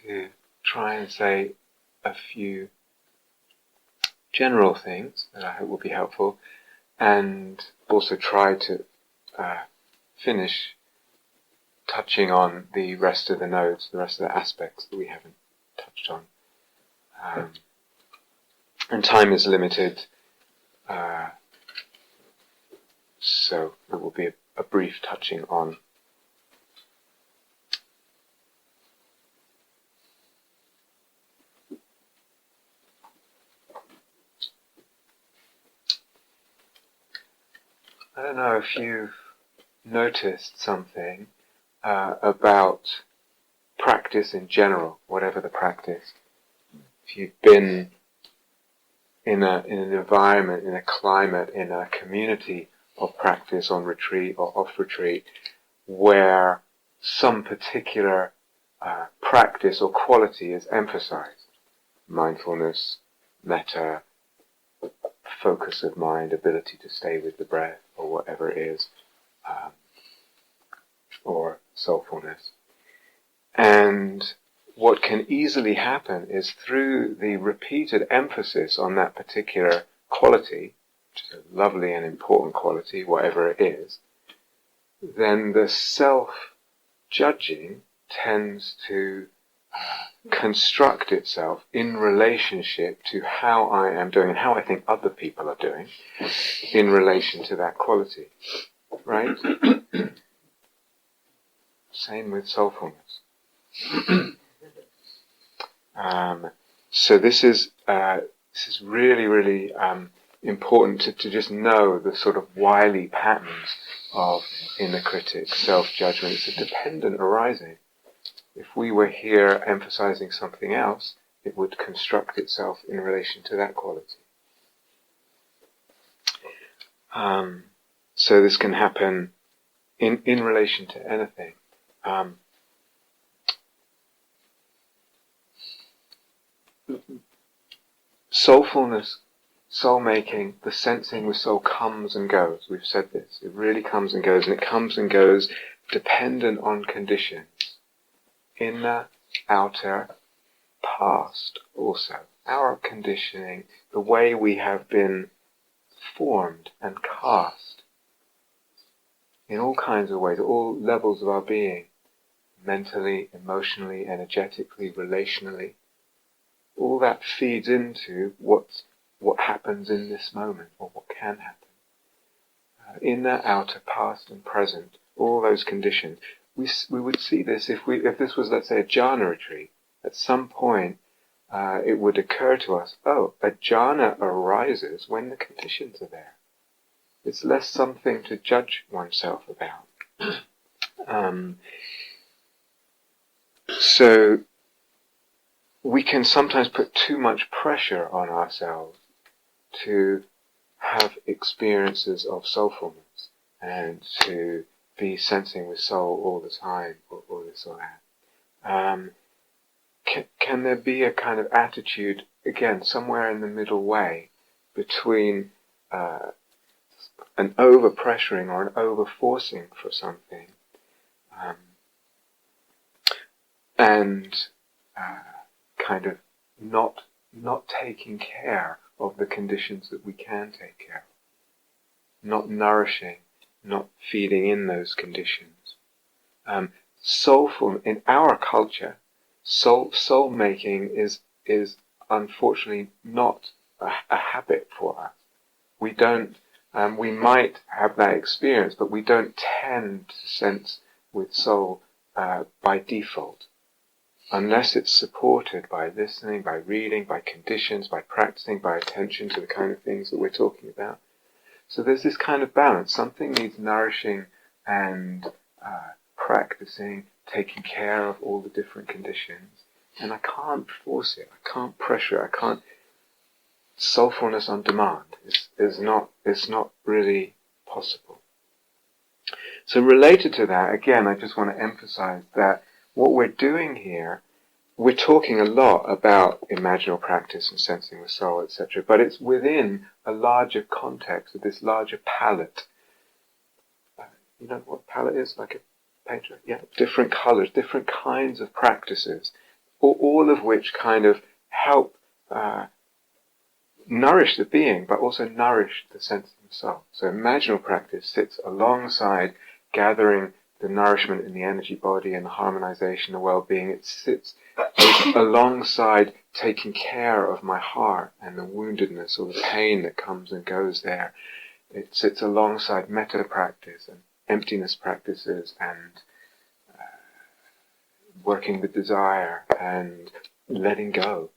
to try and say a few general things that I hope will be helpful, and also try to finish touching on the rest of the nodes, the rest of the aspects that we haven't touched on. And time is limited, so it will be a brief touching on I don't know if you've noticed something about practice in general, whatever the practice. If you've been in an environment, in a climate, in a community of practice on retreat or off retreat, where some particular practice or quality is emphasized, mindfulness, metta, focus of mind, ability to stay with the breath, or whatever it is, or soulfulness. And what can easily happen is through the repeated emphasis on that particular quality, which is a lovely and important quality, whatever it is, then the self-judging tends to construct itself in relationship to how I am doing and how I think other people are doing in relation to that quality. Right? Same with soulfulness. So this is really, really important to just know the sort of wily patterns of inner critic, self-judgment. It's a dependent arising. If we were here emphasizing something else, it would construct itself in relation to that quality. So this can happen in relation to anything. Soulfulness, soul-making, the sensing with soul comes and goes. We've said this. It really comes and goes, and it comes and goes dependent on conditions. Inner, outer, past also. Our conditioning, the way we have been formed and cast in all kinds of ways, at all levels of our being, mentally, emotionally, energetically, relationally, all that feeds into what happens in this moment, or what can happen. Inner, outer, past and present, all those conditions. We would see this if this was, let's say, a jhana retreat. At some point, it would occur to us, a jhana arises when the conditions are there. It's less something to judge oneself about. So we can sometimes put too much pressure on ourselves to have experiences of soulfulness and to be sensing with soul all the time, or this or that. Can there be a kind of attitude, again, somewhere in the middle way between an over-pressuring or an over-forcing for something and kind of not taking care of the conditions that we can take care of, not nourishing, not feeding in those conditions. Soulful in our culture, soul making is unfortunately not a habit for us. We don't. We might have that experience, but we don't tend to sense with soul by default, unless it's supported by listening, by reading, by conditions, by practicing, by attention to the kind of things that we're talking about. So there's this kind of balance. Something needs nourishing and practicing, taking care of all the different conditions. And I can't force it. I can't pressure it. I can't. Soulfulness on demand is not really possible. So related to that, again, I just want to emphasize that what we're doing here, we're talking a lot about imaginal practice and sensing with soul, etc., but it's within a larger context of this larger palette. You know what palette is? Like a painter? Yeah, different colors, different kinds of practices all of which kind of help nourish the being, but also nourish the sense of the soul. So imaginal practice sits alongside gathering the nourishment in the energy body and the harmonization, the well-being. It sits alongside taking care of my heart and the woundedness or the pain that comes and goes there. It sits alongside metta practice and emptiness practices and working with desire and letting go.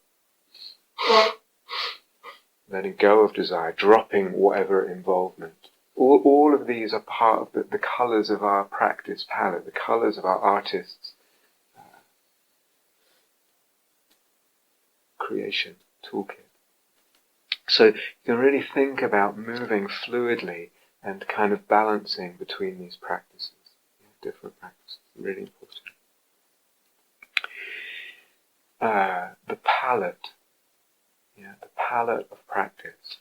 Letting go of desire, dropping whatever involvement. All of these are part of the colours of our practice palette, the colours of our artist's creation toolkit. So you can really think about moving fluidly and kind of balancing between these practices, different practices, really important. The palette. The palette of practice.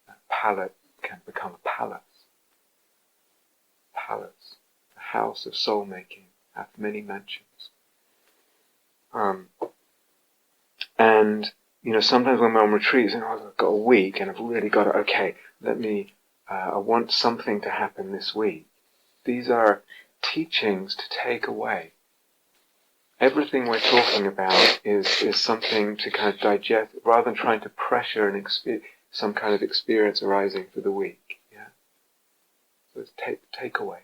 That palette can become a palace. Palace, the house of soul-making, hath many mansions. And, sometimes when we're on retreats, I've got a week and I've really got to, I want something to happen this week. These are teachings to take away. Everything we're talking about is something to kind of digest, rather than trying to pressure some kind of experience arising for the week. Yeah. So it's take away.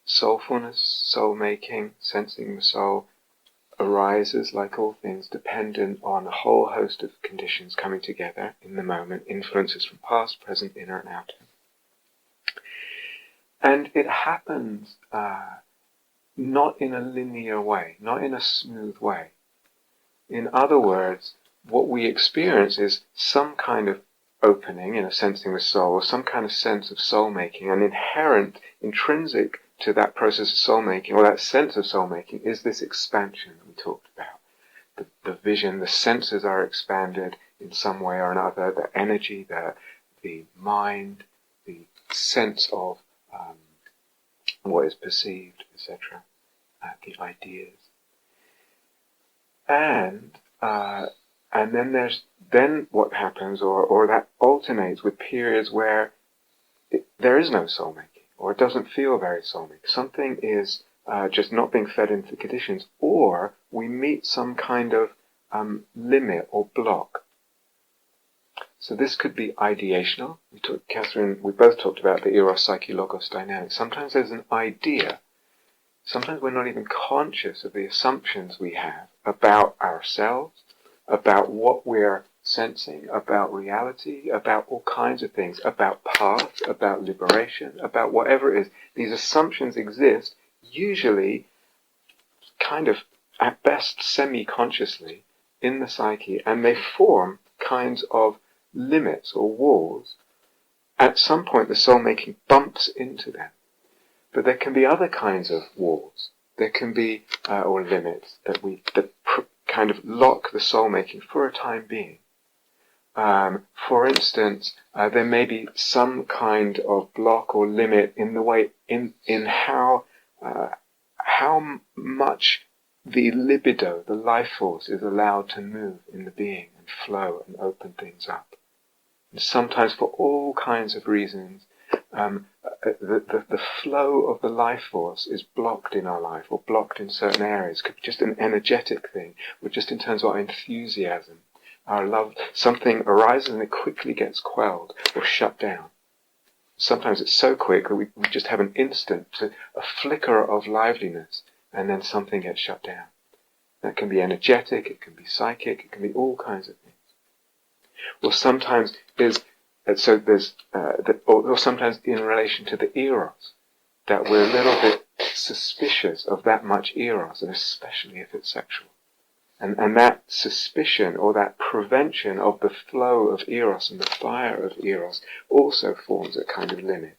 Soulfulness, soul-making, sensing the soul, arises, like all things, dependent on a whole host of conditions coming together in the moment, influences from past, present, inner and outer. And it happens not in a linear way, not in a smooth way. In other words, what we experience is some kind of opening in a sensing the soul, or some kind of sense of soul-making, and inherent, intrinsic to that process of soul-making, or that sense of soul-making, is this expansion that we talked about. The vision, the senses are expanded in some way or another, the energy, the mind, the sense of what is perceived, etc., the ideas, and then what happens, or that alternates with periods where there is no soul making, or it doesn't feel very soul making. Something is just not being fed into the conditions, or we meet some kind of limit or block. So this could be ideational. Catherine, we both talked about the eros-psyche-logos dynamic. Sometimes there's an idea. Sometimes we're not even conscious of the assumptions we have about ourselves, about what we're sensing, about reality, about all kinds of things, about path, about liberation, about whatever it is. These assumptions exist, usually kind of, at best, semi-consciously in the psyche, and they form kinds of limits or walls. At some point the soul-making bumps into them. But there can be other kinds of walls. There can be, or limits, that kind of lock the soul-making for a time being. For instance, there may be some kind of block or limit in the way, in how much the libido, the life force, is allowed to move in the being and flow and open things up. And sometimes, for all kinds of reasons, the flow of the life force is blocked in our life, or blocked in certain areas. It could be just an energetic thing, or just in terms of our enthusiasm, our love. Something arises and it quickly gets quelled or shut down. Sometimes it's so quick that we just have an instant, a flicker of liveliness, and then something gets shut down. That can be energetic, it can be psychic, it can be all kinds of things. Or sometimes or sometimes in relation to the eros, that we're a little bit suspicious of that much eros, and especially if it's sexual. And that suspicion or that prevention of the flow of eros and the fire of eros also forms a kind of limit,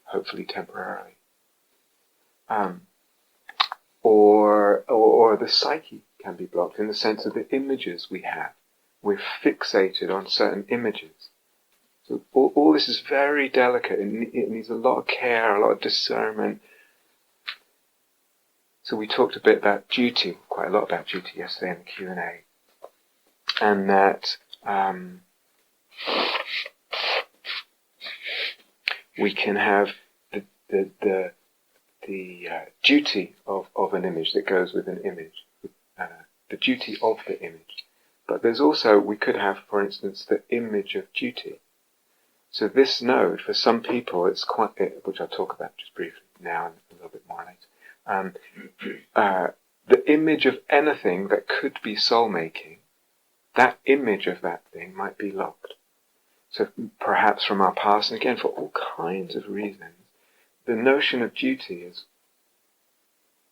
hopefully temporarily. Or the psyche can be blocked in the sense of the images we have. We're fixated on certain images. So all this is very delicate, and it needs a lot of care, a lot of discernment. So we talked a bit about duty, quite a lot about duty yesterday in the Q&A, and that we can have the duty of an image that goes with an image, the duty of the image. But there's also, we could have, for instance, the image of duty. So this node, for some people, it's quite, which I'll talk about just briefly now and a little bit more later. The image of anything that could be soul-making, that image of that thing might be locked. So perhaps from our past, and again, for all kinds of reasons, the notion of duty is,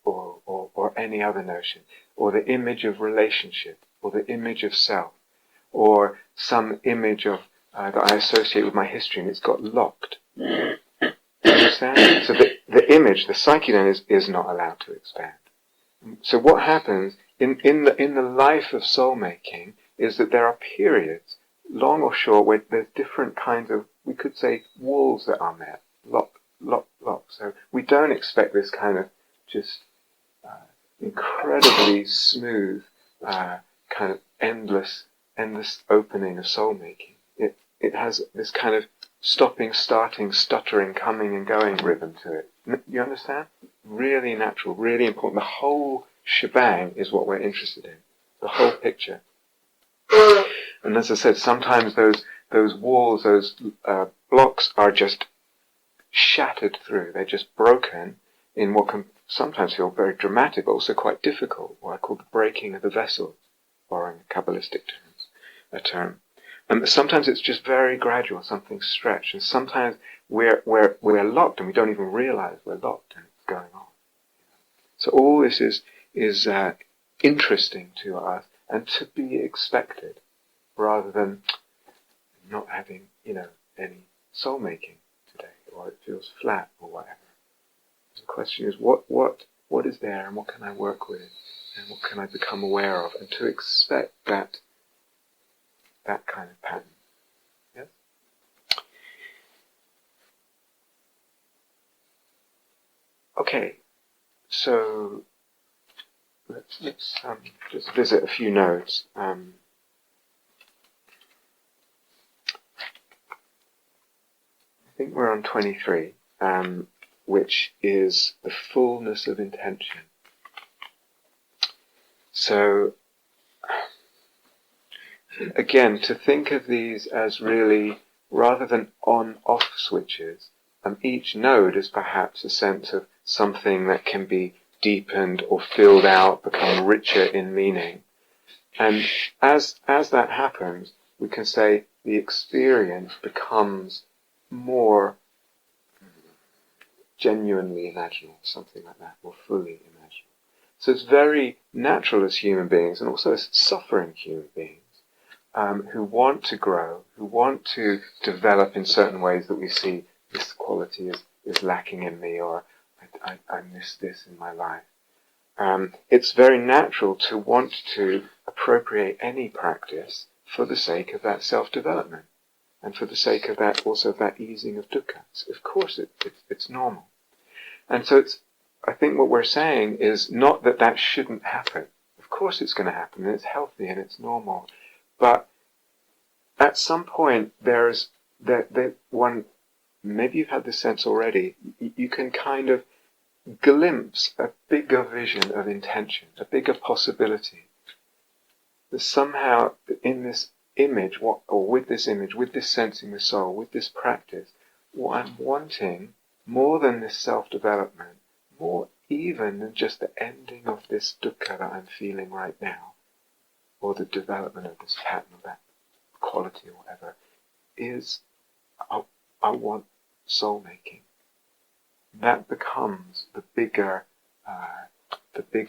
or any other notion, or the image of relationship, or the image of self, or some image of that I associate with my history, and it's got locked. You understand? So the image, the psyche then is not allowed to expand. So what happens in the life of soul-making is that there are periods, long or short, where there's different kinds of, we could say, walls that are met, lock. So we don't expect this kind of just incredibly smooth, kind of endless opening of soul-making. It has this kind of stopping, starting, stuttering, coming and going rhythm to it. You understand? Really natural, really important. The whole shebang is what we're interested in. The whole picture. And as I said, sometimes those walls, those blocks are just shattered through. They're just broken in what can sometimes feel very dramatic, but also quite difficult, what I call the breaking of the vessels, borrowing Kabbalistic term. And sometimes it's just very gradual, something stretched, and sometimes we're locked and we don't even realize we're locked and it's going on. So all this is interesting to us and to be expected, rather than not having, any soul making today, or it feels flat or whatever. The question is, what is there, and what can I work with, and what can I become aware of, and to expect that kind of pattern. Yes? Okay, so let's just visit a few nodes. I think we're on 23, which is the fullness of intention. So, again, to think of these as really, rather than on-off switches, each node is perhaps a sense of something that can be deepened or filled out, become richer in meaning. And as that happens, we can say the experience becomes more genuinely imaginal, something like that, more fully imaginal. So it's very natural as human beings, and also as suffering human beings, who want to grow, who want to develop in certain ways that we see this quality is lacking in me, or I miss this in my life. It's very natural to want to appropriate any practice for the sake of that self-development, and for the sake of that, also that easing of dukkha. Of course it's normal. And so I think what we're saying is not that shouldn't happen. Of course it's going to happen, and it's healthy and it's normal. But at some point, there's one, maybe you've had this sense already, you can kind of glimpse a bigger vision of intention, a bigger possibility. That somehow in this image, with this image, with this sensing the soul, with this practice, what I'm wanting, more than this self-development, more even than just the ending of this dukkha that I'm feeling right now, or the development of this pattern of that quality or whatever, is I want soul making. That becomes the bigger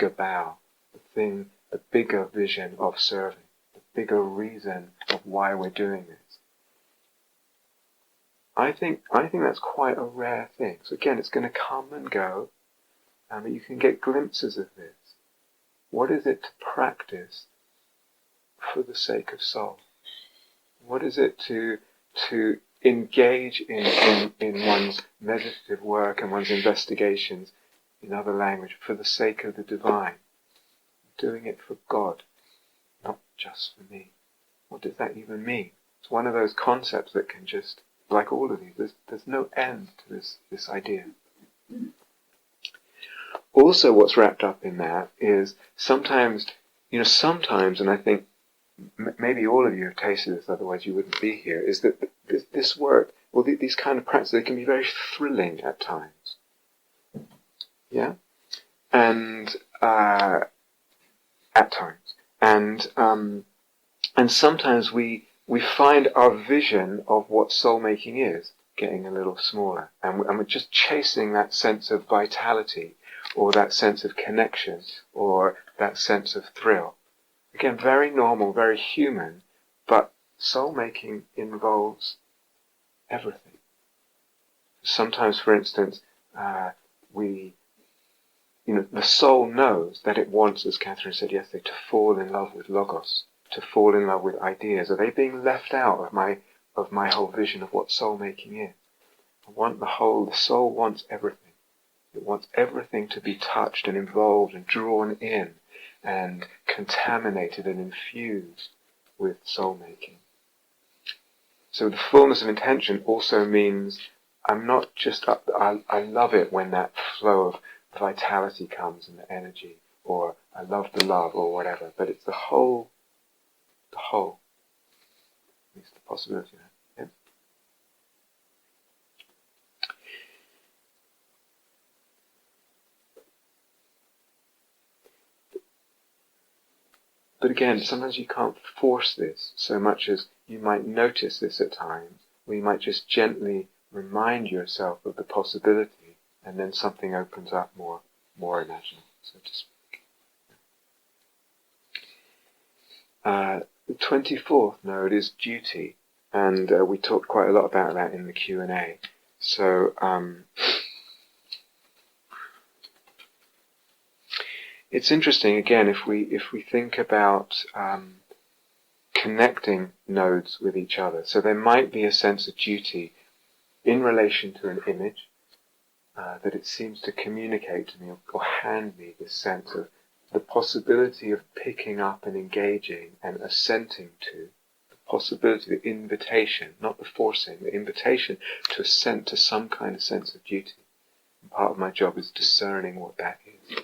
bow, the bigger vision of serving, the bigger reason of why we're doing this. I think that's quite a rare thing. So again, it's going to come and go, but you can get glimpses of this. What is it to practice for the sake of soul? What is it to engage in one's meditative work and one's investigations in other language for the sake of the divine. Doing it for God, not just for me. What does that even mean? It's one of those concepts that can just, like all of these, there's no end to this idea. Also, what's wrapped up in that is sometimes, and I think maybe all of you have tasted this, otherwise you wouldn't be here, is that this work, these kind of practices, they can be very thrilling at times. Yeah? And, at times. And sometimes we find our vision of what soul-making is getting a little smaller. And we're just chasing that sense of vitality, or that sense of connection, or that sense of thrill. Again, very normal, very human, but soul-making involves everything. Sometimes, for instance, the soul knows that it wants, as Catherine said yesterday, to fall in love with logos, to fall in love with ideas. Are they being left out of my whole vision of what soul-making is? The soul wants everything. It wants everything to be touched and involved and drawn in and contaminated and infused with soul-making. So the fullness of intention also means I'm not just I love it when that flow of vitality comes and the energy, or I love the love, or whatever, but it's the whole, at least the possibility of that. Yeah. But again, sometimes you can't force this so much as you might notice this at times, or you might just gently remind yourself of the possibility, and then something opens up more imaginal, so to speak. The 24th node is duty, and we talked quite a lot about that in the Q&A. So it's interesting, again, if we think about connecting nodes with each other. So there might be a sense of duty in relation to an image, that it seems to communicate to me or hand me this sense of the possibility of picking up and engaging and assenting to, the possibility, the invitation, not the forcing, the invitation to assent to some kind of sense of duty. And part of my job is discerning what that is.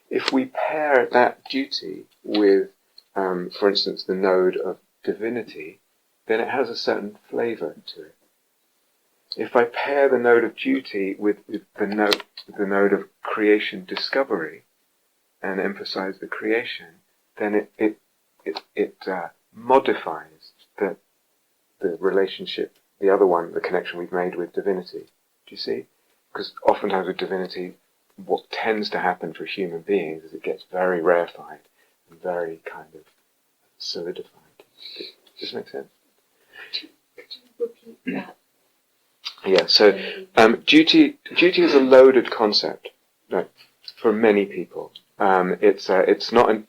If we pair that duty with, for instance, the node of divinity, then it has a certain flavour to it. If I pair the node of duty with the node of creation discovery, and emphasize the creation, then it modifies the relationship, the other one, the connection we've made with divinity. Do you see? Because oftentimes with divinity, what tends to happen for human beings is it gets very rarefied and very kind of solidified. Does this make sense? Could you repeat that? Yeah, so duty is a loaded concept, right, for many people. It's not an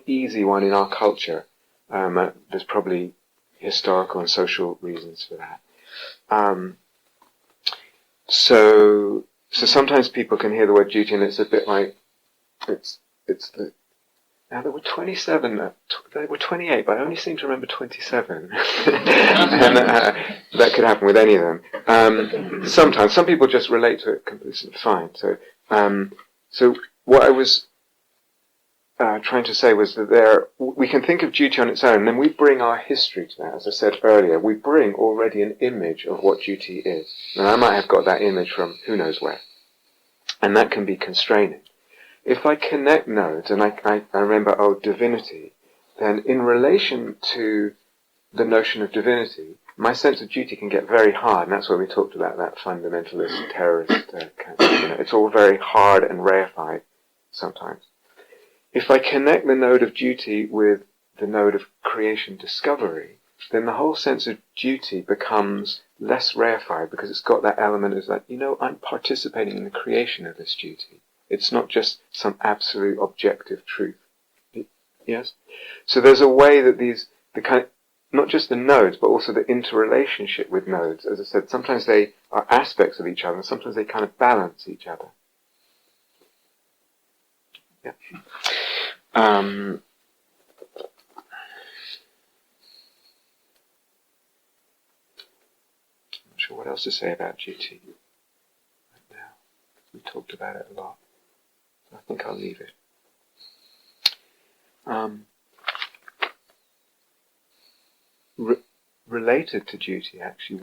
easy one in our culture. There's probably historical and social reasons for that. So sometimes people can hear the word duty and it's a bit like now there were 27, there were 28, but I only seem to remember 27. And that could happen with any of them. Sometimes, some people just relate to it completely fine. So what I was trying to say was that we can think of duty on its own, and then we bring our history to that. As I said earlier, we bring already an image of what duty is. And I might have got that image from who knows where. And that can be constraining. If I connect nodes, and I remember, divinity, then in relation to the notion of divinity, my sense of duty can get very hard, and that's why we talked about that fundamentalist, terrorist, it's all very hard and rarefied sometimes. If I connect the node of duty with the node of creation discovery, then the whole sense of duty becomes less rarefied, because it's got that element of like, I'm participating in the creation of this duty. It's not just some absolute objective truth. Yes? So there's a way that not just the nodes, but also the interrelationship with nodes. As I said, sometimes they are aspects of each other, and sometimes they kind of balance each other. Yeah. I'm not sure what else to say about duty right now. We talked about it a lot. So I think I'll leave it. Related to duty, actually,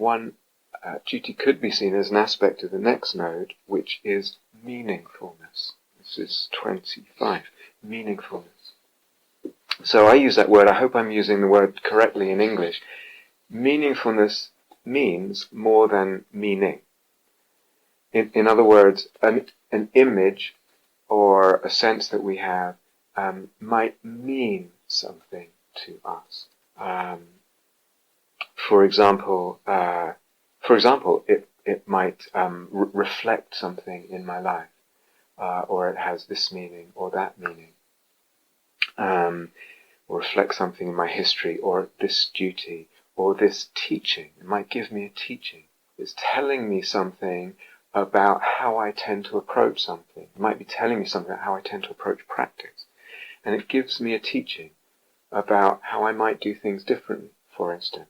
duty could be seen as an aspect of the next node, which is meaningfulness. This is 25, meaningfulness. So I use that word, I hope I'm using the word correctly in English. Meaningfulness means more than meaning. In other words, an image or a sense that we have might mean something to us. For example, it might reflect something in my life, or it has this meaning or that meaning, or reflect something in my history, or this duty, or this teaching. It might give me a teaching. It's telling me something about how I tend to approach something. It might be telling me something about how I tend to approach practice. And it gives me a teaching about how I might do things differently, for instance.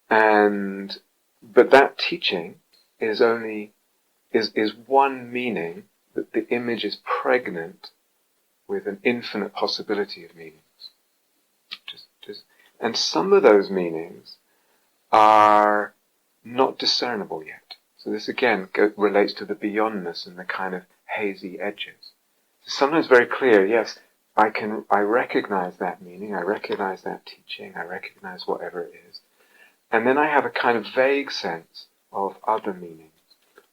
But that teaching is one meaning, that the image is pregnant with an infinite possibility of meanings. And some of those meanings are not discernible yet. So this again relates to the beyondness and the kind of hazy edges. Sometimes very clear, yes, I recognize that meaning, I recognize that teaching, I recognize whatever it is. And then I have a kind of vague sense of other meanings,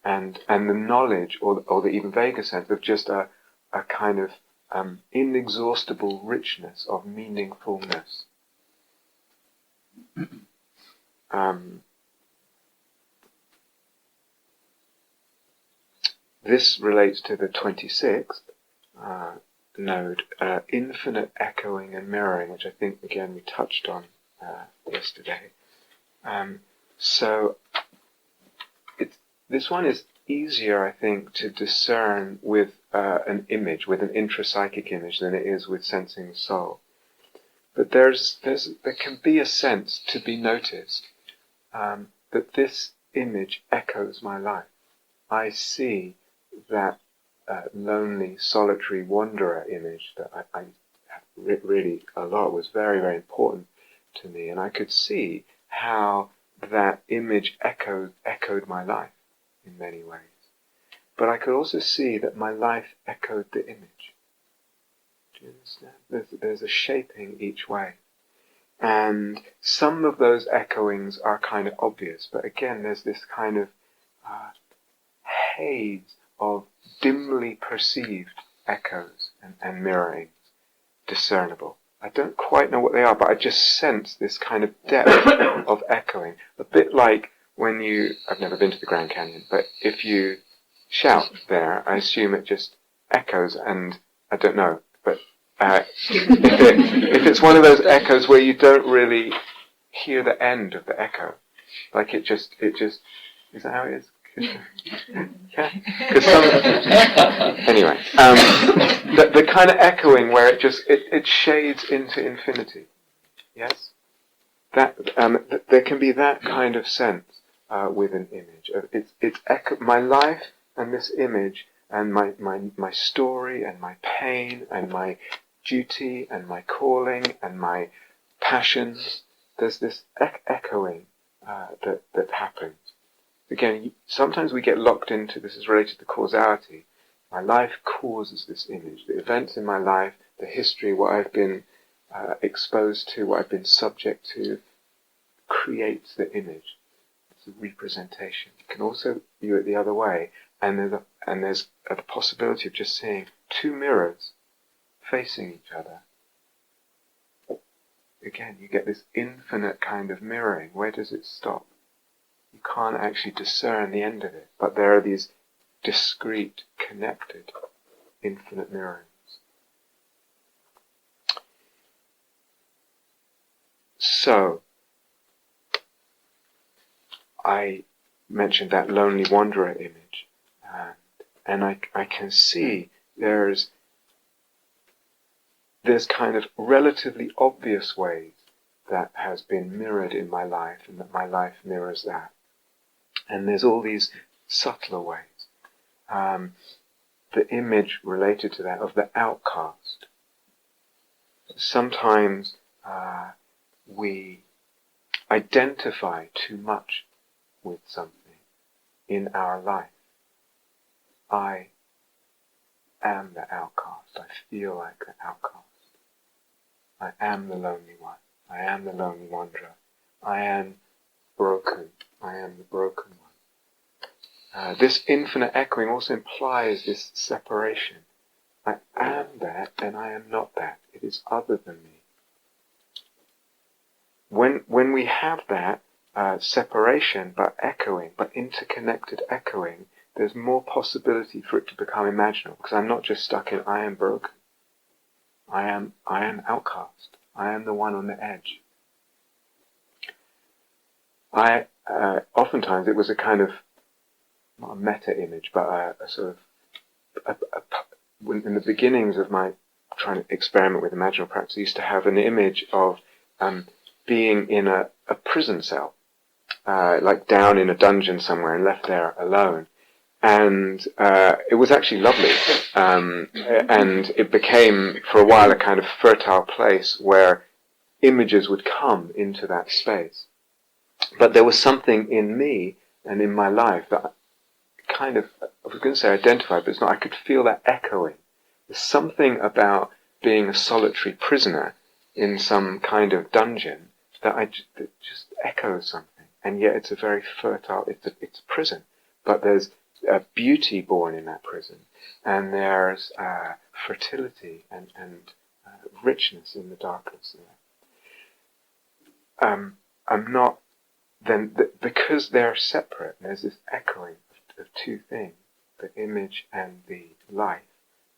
and the knowledge, or the even vaguer sense of just a kind of inexhaustible richness of meaningfulness. This relates to the 26th node, infinite echoing and mirroring, which I think, again, we touched on yesterday. So this one is easier, I think, to discern with an image, with an intrapsychic image, than it is with sensing the soul. But there can be a sense to be noticed that this image echoes my life. I see that lonely, solitary wanderer image that I really a lot was very, very important to me, and I could see how that image echoed my life in many ways. But I could also see that my life echoed the image. Do you understand? There's a shaping each way. And some of those echoings are kind of obvious, but again, there's this kind of haze of dimly perceived echoes and mirrorings discernible. I don't quite know what they are, but I just sense this kind of depth of echoing. A bit like when I've never been to the Grand Canyon, but if you shout there, I assume it just echoes, and I don't know, but if it's one of those echoes where you don't really hear the end of the echo, like it just, is that how it is? Yeah. Anyway, the kind of echoing where it shades into infinity. Yes, that there can be that kind of sense with an image. It's my life and this image and my story and my pain and my duty and my calling and my passions. There's this echoing that happens. Again, sometimes we get locked into, this is related to causality. My life causes this image. The events in my life, the history, what I've been exposed to, what I've been subject to, creates the image. It's a representation. You can also view it the other way, and there's the possibility of just seeing two mirrors facing each other. Again, you get this infinite kind of mirroring. Where does it stop? You can't actually discern the end of it, but there are these discrete, connected, infinite mirrorings. So, I mentioned that lonely wanderer image, and I can see there's kind of relatively obvious ways that has been mirrored in my life, and that my life mirrors that. And there's all these subtler ways. The image related to that of the outcast. Sometimes we identify too much with something in our life. I am the outcast. I feel like the outcast. I am the lonely one. I am the lonely wanderer. I am broken. I am the broken one. This infinite echoing also implies this separation. I am that and I am not that. It is other than me. When we have that separation but echoing, but interconnected echoing, there's more possibility for it to become imaginal, because I'm not just stuck in I am broken. I am outcast. I am the one on the edge. Oftentimes it was a kind of, not a meta image, but a sort of, in the beginnings of my trying to experiment with imaginal practice, I used to have an image of being in a prison cell, like down in a dungeon somewhere and left there alone. And it was actually lovely, and it became for a while a kind of fertile place where images would come into that space. But there was something in me and in my life that kind of, I was going to say identified, but it's not. I could feel that echoing. There's something about being a solitary prisoner in some kind of dungeon that just echoes something, and yet it's a very fertile. It's a prison, but there's beauty born in that prison, and there's fertility and richness in the darkness there. I'm not then because they're separate. And there's this echoing of two things: the image and the life.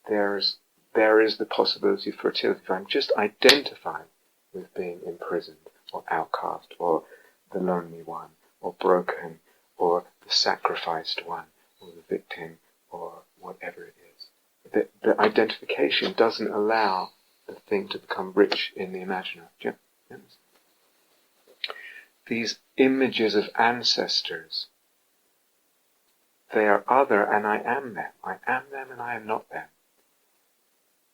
There is the possibility of fertility. If I'm just identified with being imprisoned or outcast or the lonely one or broken or the sacrificed one or the victim or whatever it is, the identification doesn't allow the thing to become rich in the imaginary. Do you understand? These images of ancestors, they are other and I am them. I am them and I am not them.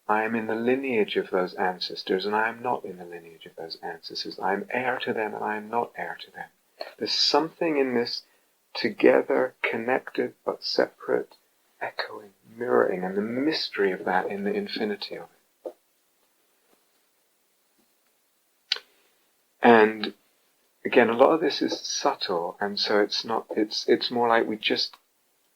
I am in the lineage of those ancestors and I am not in the lineage of those ancestors. I am heir to them and I am not heir to them. There's something in this together, connected but separate, echoing, mirroring, and the mystery of that in the infinity of it. And again, a lot of this is subtle, and so it's more like we just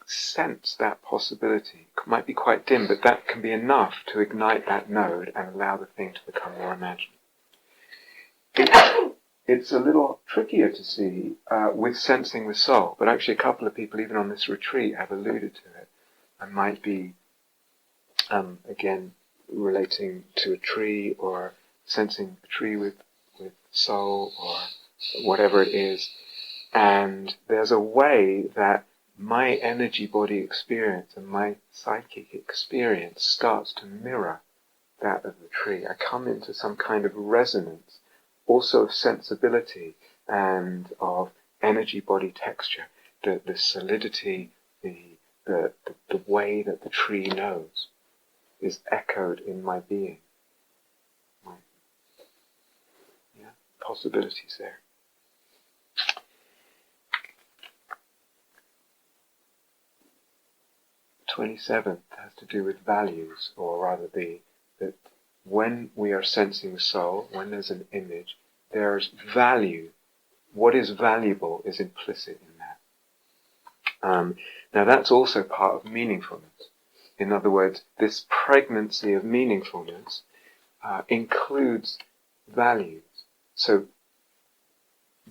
sense that possibility. It might be quite dim, but that can be enough to ignite that node and allow the thing to become more imaginable. It's a little trickier to see with sensing the soul, but actually a couple of people, even on this retreat, have alluded to it. I might be, again, relating to a tree or sensing a tree with soul or whatever it is. And there's a way that my energy body experience and my psychic experience starts to mirror that of the tree. I come into some kind of resonance, also of sensibility and of energy body texture, the solidity, the way that the tree knows is echoed in my being. Yeah, possibilities there. 27th has to do with values, or rather that when we are sensing the soul, when there's an image, there's value. What is valuable is implicit in that. Now that's also part of meaningfulness. In other words, this pregnancy of meaningfulness includes values. So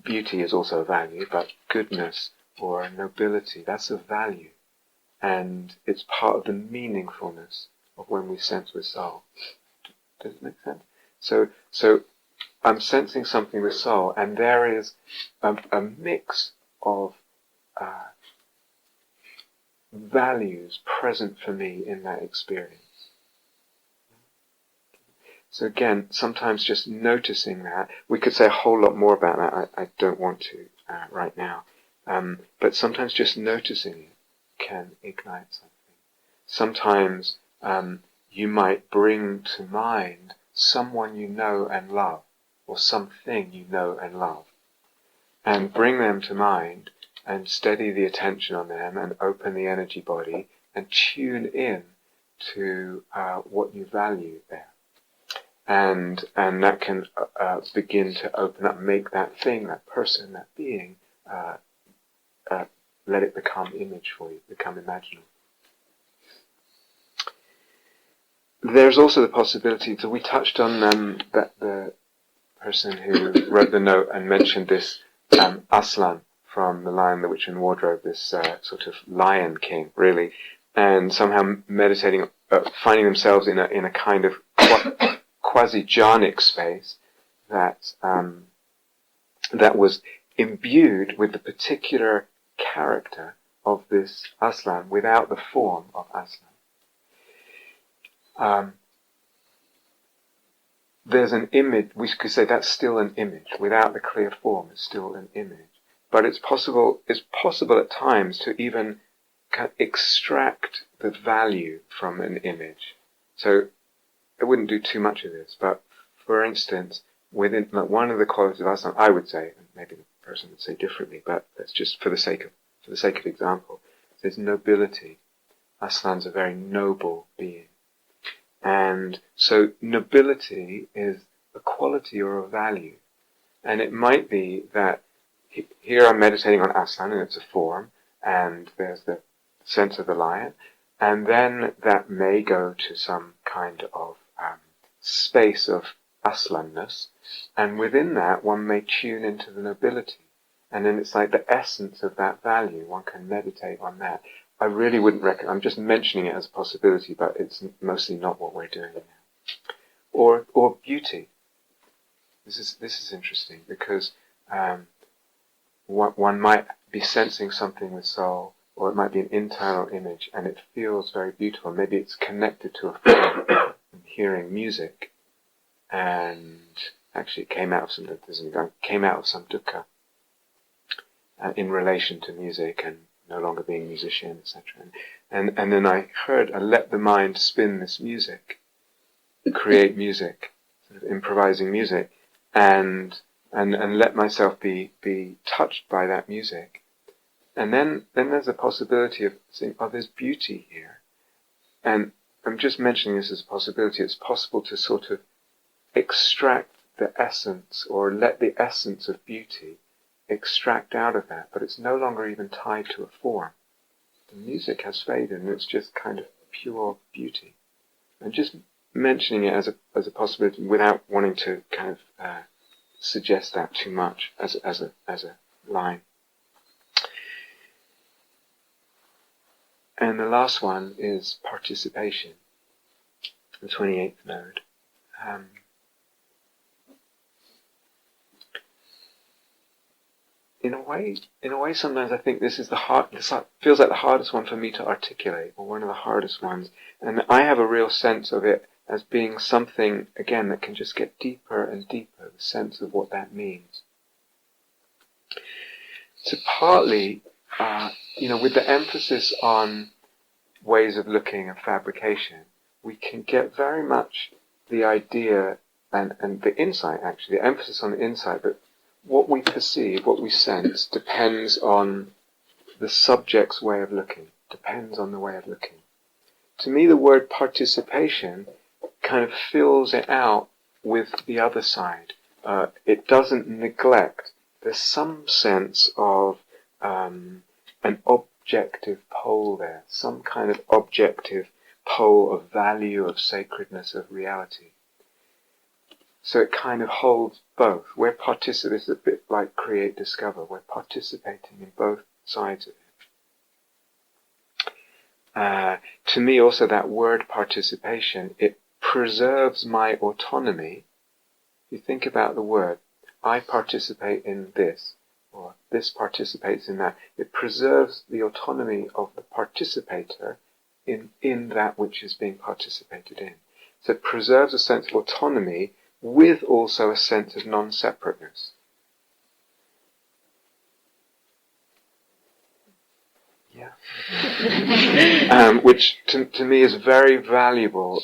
beauty is also a value, but goodness or nobility, that's a value. And it's part of the meaningfulness of when we sense with soul. Does it make sense? So I'm sensing something with soul, and there is a mix of values present for me in that experience. So again, sometimes just noticing that, we could say a whole lot more about that, I don't want to right now, but sometimes just noticing it can ignite something. Sometimes you might bring to mind someone you know and love, or something you know and love, and bring them to mind and steady the attention on them and open the energy body and tune in to what you value there. And that can begin to open up, make that thing, that person, that being, let it become image for you, become imaginal. There's also the possibility, so we touched on that the person who wrote the note and mentioned this Aslan from The Lion, the Witch and Wardrobe, this sort of lion king, really, and somehow meditating, finding themselves in a kind of quasi-jhanic space that was imbued with the particular character of this Aslan without the form of Aslan. There's an image, we could say that's still an image, without the clear form, it's still an image. But it's possible at times to even extract the value from an image. So I wouldn't do too much of this, but for instance, within one of the qualities of Aslan, I would say, and maybe the person would say differently, but that's just for the sake of example, there's nobility. Aslan's a very noble being. And so nobility is a quality or a value. And it might be that here I'm meditating on Aslan and it's a form, and there's the sense of the lion, and then that may go to some kind of space of Aslanness, and within that one may tune into the nobility. And then it's like the essence of that value, one can meditate on that. I really wouldn't recommend, I'm just mentioning it as a possibility, but it's mostly not what we're doing now. Or beauty. This is interesting, because one might be sensing something with soul, or it might be an internal image, and it feels very beautiful. Maybe it's connected to a form. I'm hearing music, and actually it came out of some dukkha in relation to music and no longer being a musician, etc. And then I let the mind spin this music, create music, sort of improvising music, and let myself be touched by that music. And then there's a possibility of saying, oh, there's beauty here. And I'm just mentioning this as a possibility. It's possible to sort of extract the essence, or let the essence of beauty extract out of that, but it's no longer even tied to a form. The music has faded, and it's just kind of pure beauty. And just mentioning it as a possibility without wanting to kind of suggest that too much as a line. And the last one is participation, the 28th node. In a way, sometimes I think this feels like the hardest one for me to articulate, or one of the hardest ones. And I have a real sense of it as being something, again, that can just get deeper and deeper, the sense of what that means. So partly, with the emphasis on ways of looking and fabrication, we can get very much the idea and the insight, actually, the emphasis on the insight, but what we perceive, what we sense, depends on the subject's way of looking, depends on the way of looking. To me, the word participation kind of fills it out with the other side. It doesn't neglect. There's some sense of an objective pole there, some kind of objective pole of value, of sacredness, of reality. So it kind of holds both. We're participating, it's a bit like Create Discover. We're participating in both sides of it. To me also that word participation, it preserves my autonomy. You think about the word, I participate in this, or this participates in that. It preserves the autonomy of the participator in that which is being participated in. So it preserves a sense of autonomy with also a sense of non-separateness. Yeah. Which to me is very valuable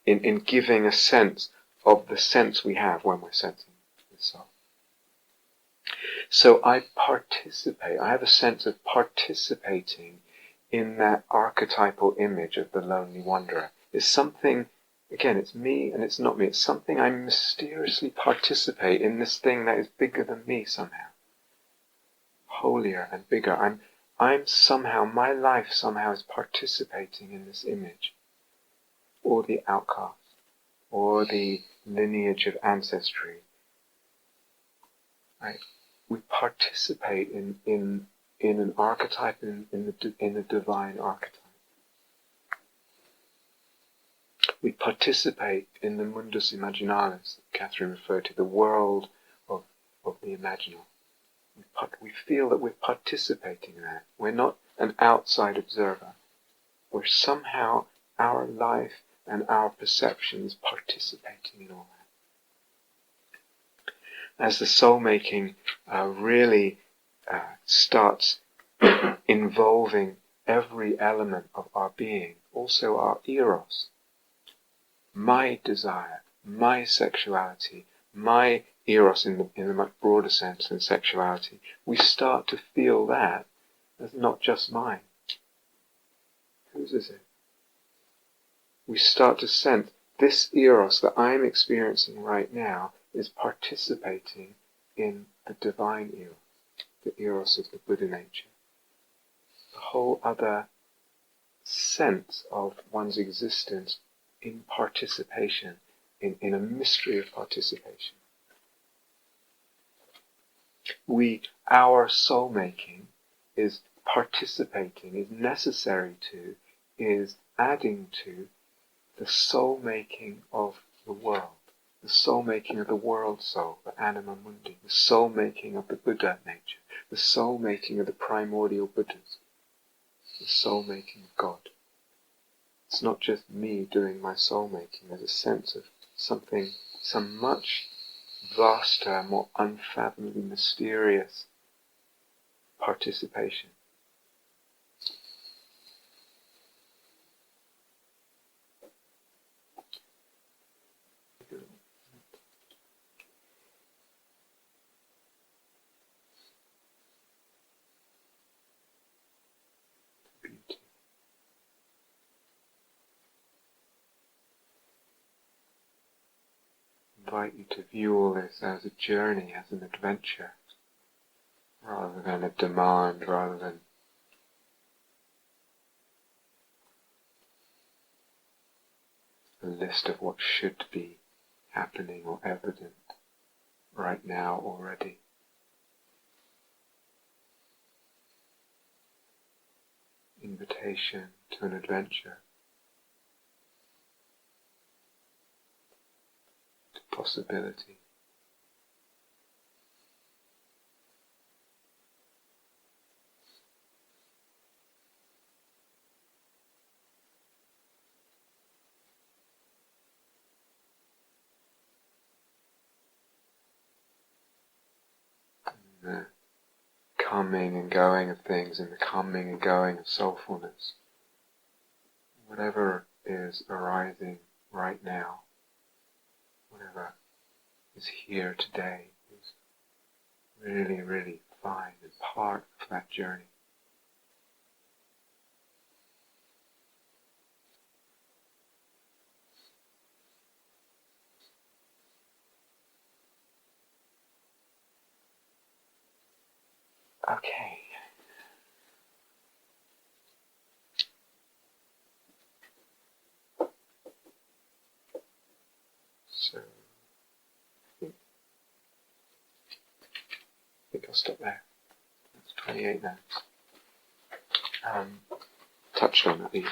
in giving a sense of the sense we have when we're sensing the soul. So I participate, I have a sense of participating in that archetypal image of the lonely wanderer. It's something, again, it's me and it's not me, it's something I mysteriously participate in, this thing that is bigger than me somehow. Holier and bigger. I'm somehow, my life somehow is participating in this image, or the outcast, or the lineage of ancestry. Right? We participate in an archetype, in the divine archetype. We participate in the mundus imaginalis that Catherine referred to, the world of the imaginal. We feel that we're participating in that. We're not an outside observer. We're somehow, our life and our perceptions participating in all that. As the soul-making really starts involving every element of our being, also our eros, my desire, my sexuality, my eros in the much broader sense than sexuality, we start to feel that as not just mine. Whose is it? We start to sense this eros that I'm experiencing right now is participating in the divine eros, the eros of the Buddha nature. The whole other sense of one's existence in participation, in a mystery of participation. Our soul-making is participating, is necessary to, is adding to the soul-making of the world, the soul-making of the world soul, the anima mundi, the soul-making of the Buddha nature, the soul-making of the primordial Buddhas, the soul-making of God. It's not just me doing my soul-making. There's a sense of something, some much vaster, more unfathomably mysterious participation. Invite you to view all this as a journey, as an adventure, rather than a demand, rather than a list of what should be happening or evident right now already. Invitation to an adventure, to possibility. The coming and going of things, and the coming and going of soulfulness. Whatever is arising right now, whatever is here today, is really, really fine and part of that journey. Okay. So, I think I'll stop there. That's 28 now. Touched on at least.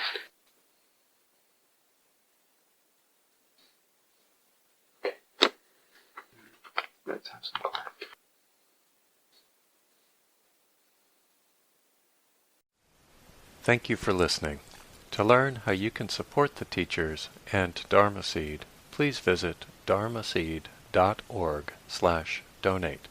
Let's have some quiet. Thank you for listening. To learn how you can support the teachers and Dharma Seed, please visit dharmaseed.org/donate.